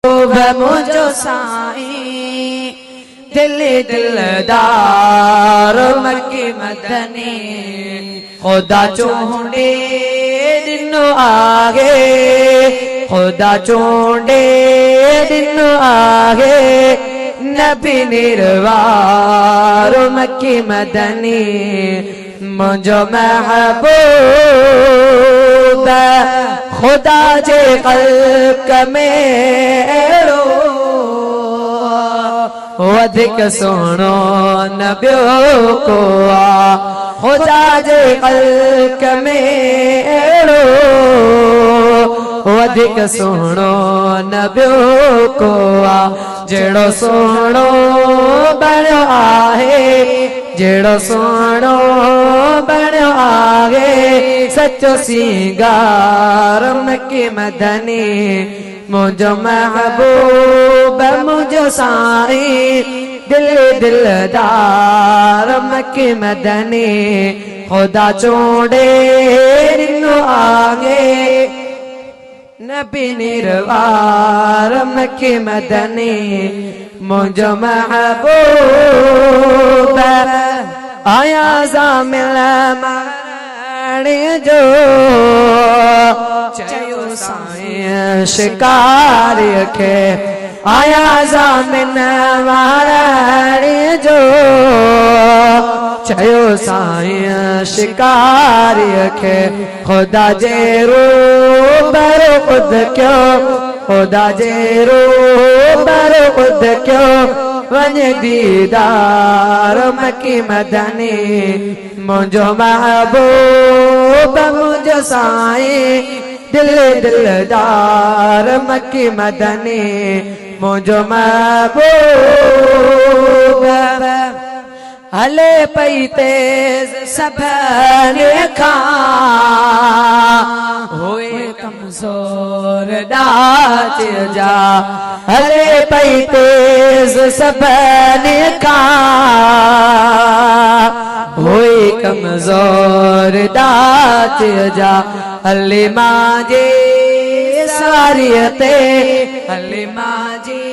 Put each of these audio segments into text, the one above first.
मुझो साईं दिल दिलदार मक्की मदनी खुदा चूंडे दिन आगे खुदा चूंडे दिन आगे नबी निर्वार मक्की मदनी मुझो महबूब खुदा जे क़ल्ब मेरो वधिक सुनो नबियो को खुदा जे क़ल्ब मेरो वधिक सुनो नबियो को जेड़ो सुनो बणियो आहे जेड़ो सुनो बणियो आहे सचो सिंगार मक्की मदनी मुझो महबूब मुझो साईं दिल दिलदार मक्की मदनी खुदा चूंडे दिन आगे नबी निर्वार मक्की मदनी मुझो महबूब आया ज़ामिल मारणे जो चयो साईं शिकारी खे आया ज़ामिल मारणे जो चयो साईं शिकारी खे खुदा जे रूबरू खुद क्यों खुदा जे रूबरू खुद क्यों वञे दीदार मक्की मदनी मुझो महबूब मुझो साईं दिल दिलदार मक्की मदनी मुझो महबूब हले पई तेज सभने खां होए कमजोर डाच जा हले पई तेज सभने खां होए कमजोर डाच जा हले मांजे सवारियते हले मांजे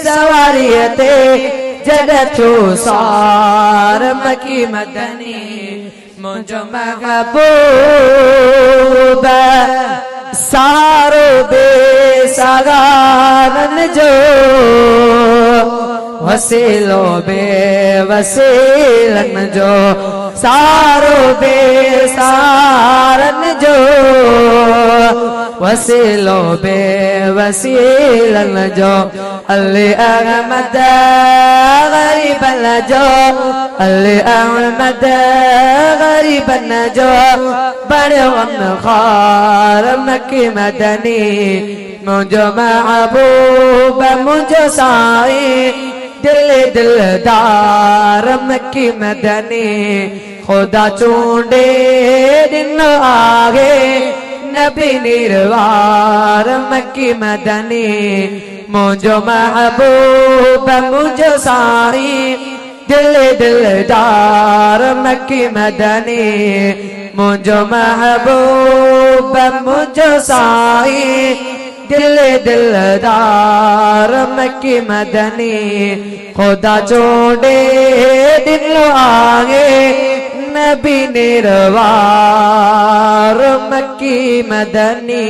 सवारियते जगतो सार मक्की मदनी मुझो महबूब सारो बेसगारन जो वसीलो बेवसीलन जो सारो बेसारन जो वसीलो बेवसीलन जो अली अहमद गरीबन जो अली अहमद गरीबन जो बड़ो खार मक्की मदनी मुझो महबूब मुझो साईं दिल दिलदार मक्की मदनी खुदा चूंडे दिन आगे नबी निर्वार मक्की मदनी मुझो महबूब मुझो साईं दिल दिलदार मक्की मदनी मुझो महबूब मुझो साईं दिल दिलदार मक्की मदनी खुदा चूंडे दिन आगे नबी निर्वार मक्की मदनी।